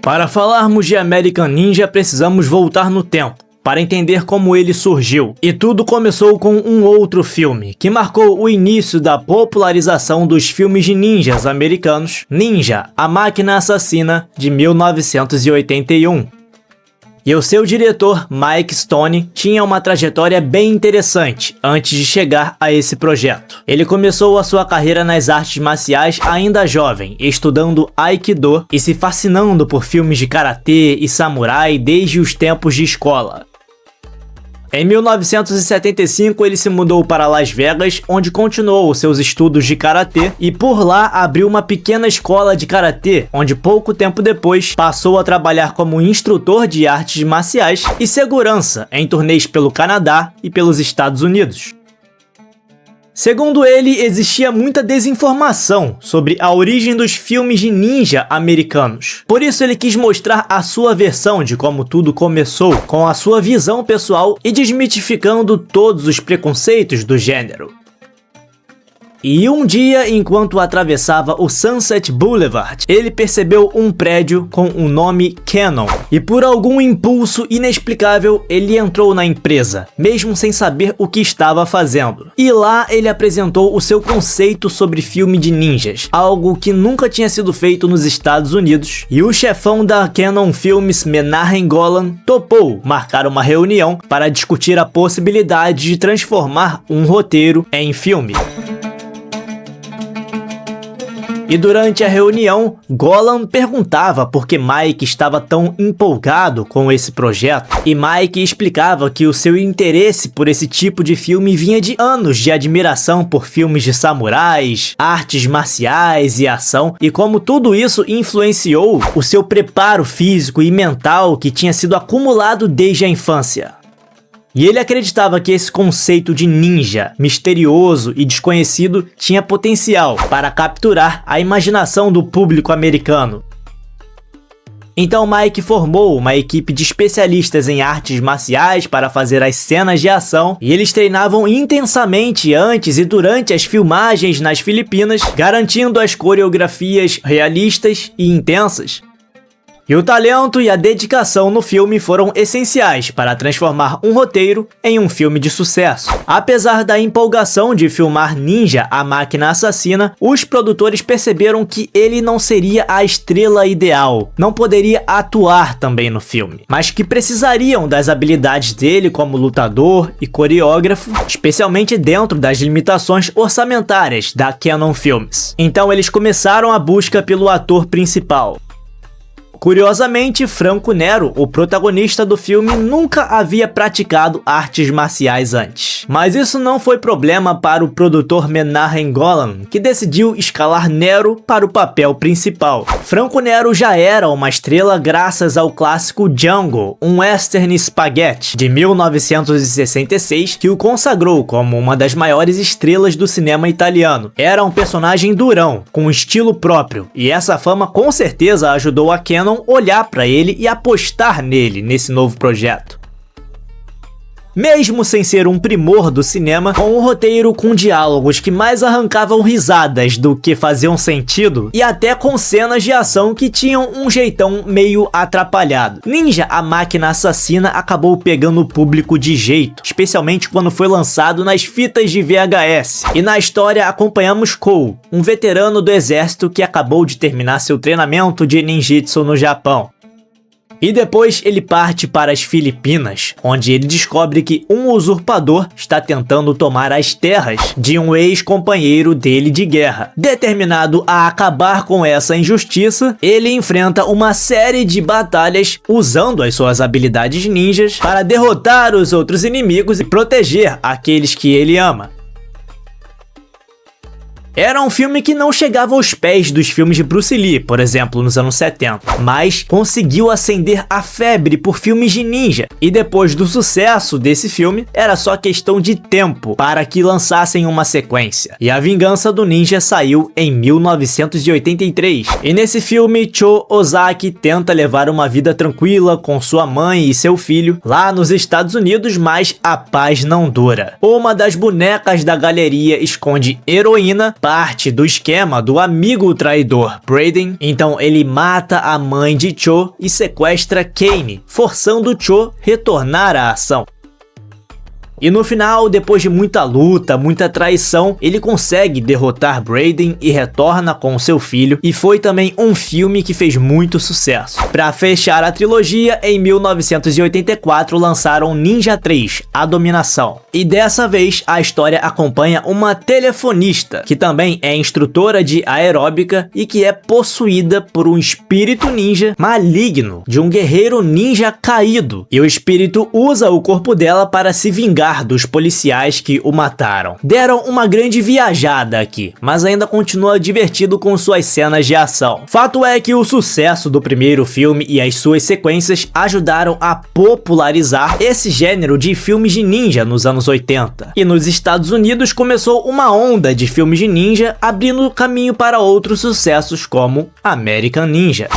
Para falarmos de American Ninja, precisamos voltar no tempo, para entender como ele surgiu. E tudo começou com um outro filme, que marcou o início da popularização dos filmes de ninjas americanos, Ninja, a Máquina Assassina, de 1981. E o seu diretor, Mike Stone, tinha uma trajetória bem interessante antes de chegar a esse projeto. Ele começou a sua carreira nas artes marciais ainda jovem, estudando Aikido e se fascinando por filmes de karatê e samurai desde os tempos de escola. Em 1975, ele se mudou para Las Vegas, onde continuou seus estudos de karatê e por lá abriu uma pequena escola de karatê, onde pouco tempo depois passou a trabalhar como instrutor de artes marciais e segurança em turnês pelo Canadá e pelos Estados Unidos. Segundo ele, existia muita desinformação sobre a origem dos filmes de ninja americanos. Por isso ele quis mostrar a sua versão de como tudo começou, com a sua visão pessoal e desmitificando todos os preconceitos do gênero. E um dia, enquanto atravessava o Sunset Boulevard, ele percebeu um prédio com o nome Canon. E por algum impulso inexplicável, ele entrou na empresa, mesmo sem saber o que estava fazendo. E lá ele apresentou o seu conceito sobre filme de ninjas, algo que nunca tinha sido feito nos Estados Unidos. E o chefão da Canon Films, Menahem Golan, topou marcar uma reunião para discutir a possibilidade de transformar um roteiro em filme. E durante a reunião, Golan perguntava por que Mike estava tão empolgado com esse projeto, e Mike explicava que o seu interesse por esse tipo de filme vinha de anos de admiração por filmes de samurais, artes marciais e ação, e como tudo isso influenciou o seu preparo físico e mental que tinha sido acumulado desde a infância. E ele acreditava que esse conceito de ninja, misterioso e desconhecido, tinha potencial para capturar a imaginação do público americano. Então Mike formou uma equipe de especialistas em artes marciais para fazer as cenas de ação, e eles treinavam intensamente antes e durante as filmagens nas Filipinas, garantindo as coreografias realistas e intensas. E o talento e a dedicação no filme foram essenciais para transformar um roteiro em um filme de sucesso. Apesar da empolgação de filmar Ninja, a Máquina Assassina, os produtores perceberam que ele não seria a estrela ideal, não poderia atuar também no filme, mas que precisariam das habilidades dele como lutador e coreógrafo, especialmente dentro das limitações orçamentárias da Canon Films. Então eles começaram a busca pelo ator principal. Curiosamente, Franco Nero, o protagonista do filme, nunca havia praticado artes marciais antes. Mas isso não foi problema para o produtor Menahem Golan, que decidiu escalar Nero para o papel principal. Franco Nero já era uma estrela graças ao clássico Django, um western spaghetti de 1966, que o consagrou como uma das maiores estrelas do cinema italiano. Era um personagem durão, com um estilo próprio, e essa fama com certeza ajudou a Canon olhar para ele e apostar nele nesse novo projeto. Mesmo sem ser um primor do cinema, com um roteiro com diálogos que mais arrancavam risadas do que faziam sentido, e até com cenas de ação que tinham um jeitão meio atrapalhado, Ninja, a Máquina Assassina acabou pegando o público de jeito, especialmente quando foi lançado nas fitas de VHS. E na história acompanhamos Kou, um veterano do exército que acabou de terminar seu treinamento de ninjitsu no Japão. E depois ele parte para as Filipinas, onde ele descobre que um usurpador está tentando tomar as terras de um ex-companheiro dele de guerra. Determinado a acabar com essa injustiça, ele enfrenta uma série de batalhas usando as suas habilidades ninjas para derrotar os outros inimigos e proteger aqueles que ele ama. Era um filme que não chegava aos pés dos filmes de Bruce Lee, por exemplo, nos anos 70, mas conseguiu acender a febre por filmes de ninja, e depois do sucesso desse filme, era só questão de tempo para que lançassem uma sequência. E A Vingança do Ninja saiu em 1983, e nesse filme, Cho Ozaki tenta levar uma vida tranquila com sua mãe e seu filho lá nos Estados Unidos, mas a paz não dura. Uma das bonecas da galeria esconde heroína parte do esquema do amigo traidor Brayden, então ele mata a mãe de Cho e sequestra Kane, forçando Cho retornar à ação. E no final, depois de muita luta, muita traição, ele consegue derrotar Brayden e retorna com seu filho, e foi também um filme que fez muito sucesso. Para fechar a trilogia, em 1984 lançaram Ninja 3, A Dominação. E dessa vez a história acompanha uma telefonista, que também é instrutora de aeróbica e que é possuída por um espírito ninja maligno de um guerreiro ninja caído. E o espírito usa o corpo dela para se vingar dos policiais que o mataram. Deram uma grande viajada aqui, mas ainda continua divertido com suas cenas de ação. Fato é que o sucesso do primeiro filme e as suas sequências ajudaram a popularizar esse gênero de filmes de ninja nos anos 80. E nos Estados Unidos começou uma onda de filmes de ninja, abrindo caminho para outros sucessos como American Ninja.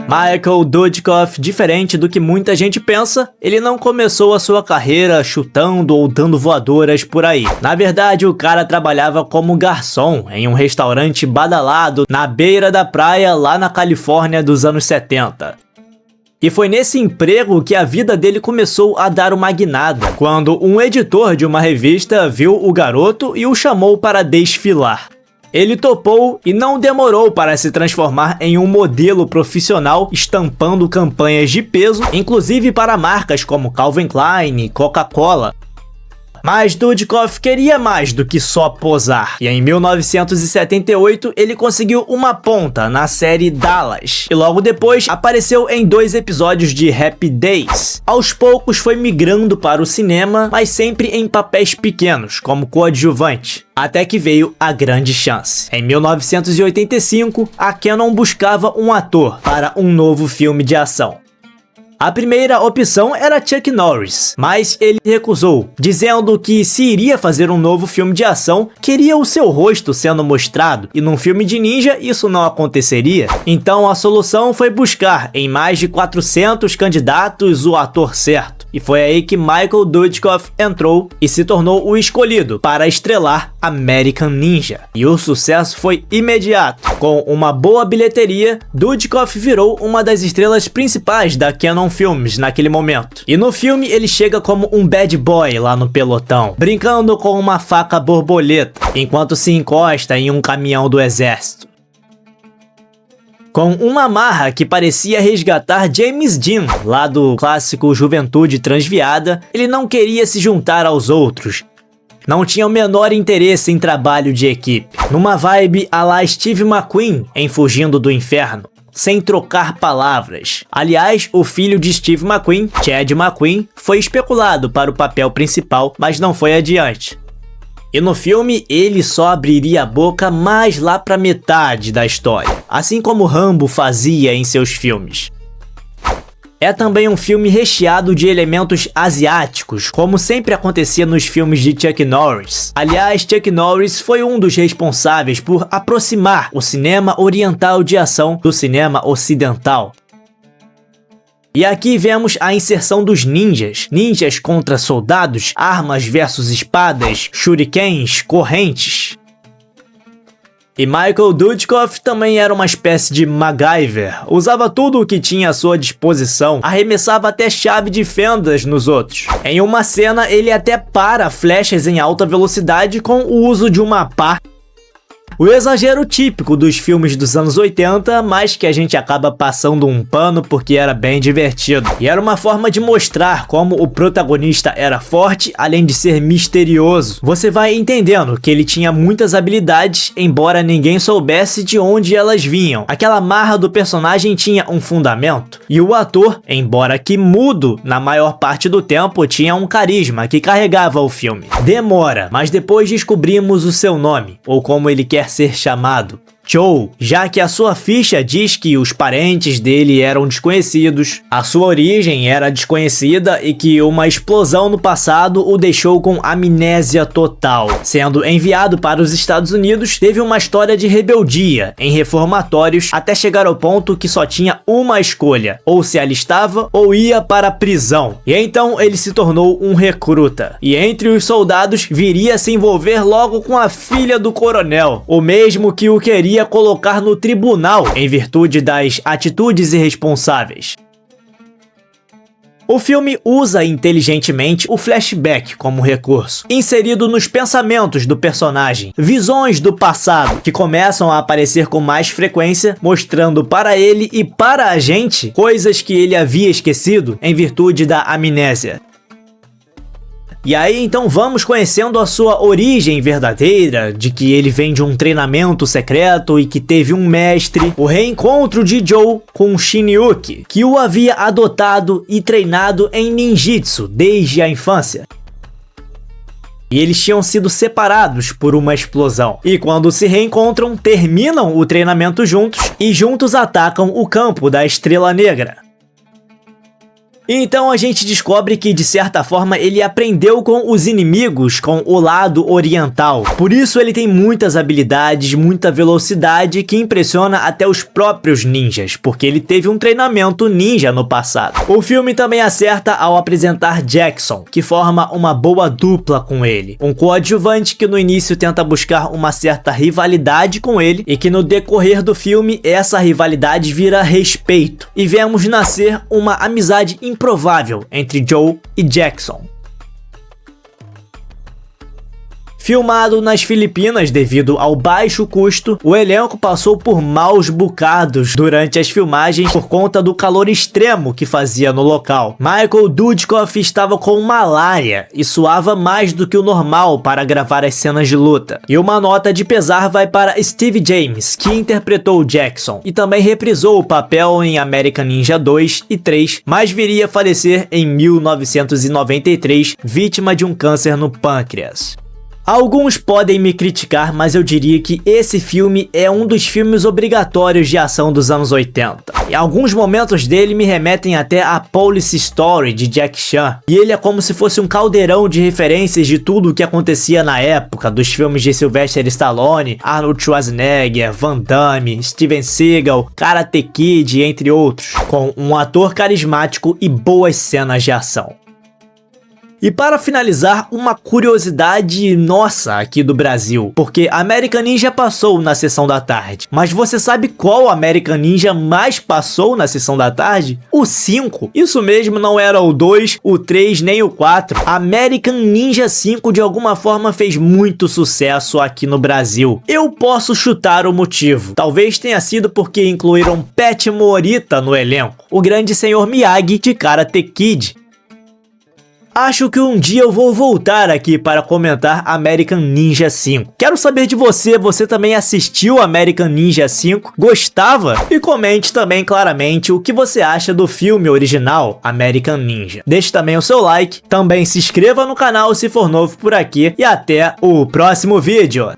Michael Dudikoff, diferente do que muita gente pensa, ele não começou a sua carreira chutando ou dando voadoras por aí. Na verdade, o cara trabalhava como garçom em um restaurante badalado na beira da praia lá na Califórnia dos anos 70. E foi nesse emprego que a vida dele começou a dar uma guinada, quando um editor de uma revista viu o garoto e o chamou para desfilar. Ele topou e não demorou para se transformar em um modelo profissional, estampando campanhas de peso, inclusive para marcas como Calvin Klein e Coca-Cola. Mas Dudikoff queria mais do que só posar, e em 1978 ele conseguiu uma ponta na série Dallas, e logo depois apareceu em 2 episódios de Happy Days. Aos poucos foi migrando para o cinema, mas sempre em papéis pequenos, como coadjuvante, até que veio a grande chance. Em 1985, a Canon buscava um ator para um novo filme de ação. A primeira opção era Chuck Norris, mas ele recusou, dizendo que se iria fazer um novo filme de ação, queria o seu rosto sendo mostrado, e num filme de ninja isso não aconteceria. Então a solução foi buscar em mais de 400 candidatos o ator certo. E foi aí que Michael Dudikoff entrou e se tornou o escolhido para estrelar American Ninja. E o sucesso foi imediato. Com uma boa bilheteria, Dudikoff virou uma das estrelas principais da Canon Filmes naquele momento. E no filme ele chega como um bad boy lá no pelotão, brincando com uma faca borboleta, enquanto se encosta em um caminhão do exército. Com uma marra que parecia resgatar James Dean, lá do clássico Juventude Transviada, ele não queria se juntar aos outros. Não tinha o menor interesse em trabalho de equipe. Numa vibe à la Steve McQueen em Fugindo do Inferno, sem trocar palavras. Aliás, o filho de Steve McQueen, Chad McQueen, foi especulado para o papel principal, mas não foi adiante. E no filme, ele só abriria a boca mais lá pra metade da história, assim como Rambo fazia em seus filmes. É também um filme recheado de elementos asiáticos, como sempre acontecia nos filmes de Chuck Norris. Aliás, Chuck Norris foi um dos responsáveis por aproximar o cinema oriental de ação do cinema ocidental. E aqui vemos a inserção dos ninjas. Ninjas contra soldados, armas versus espadas, shurikens, correntes. E Michael Dudikoff também era uma espécie de MacGyver. Usava tudo o que tinha à sua disposição, arremessava até chave de fendas nos outros. Em uma cena, ele até para flechas em alta velocidade com o uso de uma pá. O exagero típico dos filmes dos anos 80, mas que a gente acaba passando um pano porque era bem divertido. E era uma forma de mostrar como o protagonista era forte, além de ser misterioso. Você vai entendendo que ele tinha muitas habilidades, embora ninguém soubesse de onde elas vinham. Aquela marra do personagem tinha um fundamento. E o ator, embora que mudo na maior parte do tempo, tinha um carisma que carregava o filme. Demora, mas depois descobrimos o seu nome, ou como ele quer ser chamado, Joe, já que a sua ficha diz que os parentes dele eram desconhecidos, a sua origem era desconhecida e que uma explosão no passado o deixou com amnésia total. Sendo enviado para os Estados Unidos, teve uma história de rebeldia em reformatórios até chegar ao ponto que só tinha uma escolha: ou se alistava ou ia para a prisão. E então ele se tornou um recruta. E entre os soldados viria se envolver logo com a filha do coronel, o mesmo que o queria colocar no tribunal em virtude das atitudes irresponsáveis. O filme usa inteligentemente o flashback como recurso, inserido nos pensamentos do personagem, visões do passado que começam a aparecer com mais frequência, mostrando para ele e para a gente coisas que ele havia esquecido em virtude da amnésia. E aí então vamos conhecendo a sua origem verdadeira, de que ele vem de um treinamento secreto e que teve um mestre, o reencontro de Joe com Shin-Yuki, que o havia adotado e treinado em ninjitsu desde a infância. E eles tinham sido separados por uma explosão. E quando se reencontram, terminam o treinamento juntos e juntos atacam o campo da Estrela Negra. Então a gente descobre que, de certa forma, ele aprendeu com os inimigos com o lado oriental. Por isso ele tem muitas habilidades, muita velocidade que impressiona até os próprios ninjas, porque ele teve um treinamento ninja no passado. O filme também acerta ao apresentar Jackson, que forma uma boa dupla com ele. Um coadjuvante que no início tenta buscar uma certa rivalidade com ele e que no decorrer do filme essa rivalidade vira respeito. E vemos nascer uma amizade improvável entre Joe e Jackson. Filmado nas Filipinas devido ao baixo custo, o elenco passou por maus bocados durante as filmagens por conta do calor extremo que fazia no local. Michael Dudikoff estava com malária e suava mais do que o normal para gravar as cenas de luta. E uma nota de pesar vai para Steve James, que interpretou Jackson e também reprisou o papel em American Ninja 2 e 3, mas viria a falecer em 1993, vítima de um câncer no pâncreas. Alguns podem me criticar, mas eu diria que esse filme é um dos filmes obrigatórios de ação dos anos 80. E alguns momentos dele me remetem até a Police Story de Jack Chan. E ele é como se fosse um caldeirão de referências de tudo o que acontecia na época, dos filmes de Sylvester Stallone, Arnold Schwarzenegger, Van Damme, Steven Seagal, Karate Kid, entre outros, com um ator carismático e boas cenas de ação. E para finalizar, uma curiosidade nossa aqui do Brasil, porque American Ninja passou na sessão da tarde, mas você sabe qual American Ninja mais passou na sessão da tarde? O 5. Isso mesmo, não era o 2, o 3 nem o 4. American Ninja 5 de alguma forma fez muito sucesso aqui no Brasil. Eu posso chutar o motivo. Talvez tenha sido porque incluíram Pat Morita no elenco, o grande senhor Miyagi de Karate Kid. Acho que um dia eu vou voltar aqui para comentar American Ninja 5. Quero saber de você, você também assistiu American Ninja 5? Gostava? E comente também claramente o que você acha do filme original American Ninja. Deixe também o seu like, também se inscreva no canal se for novo por aqui e até o próximo vídeo.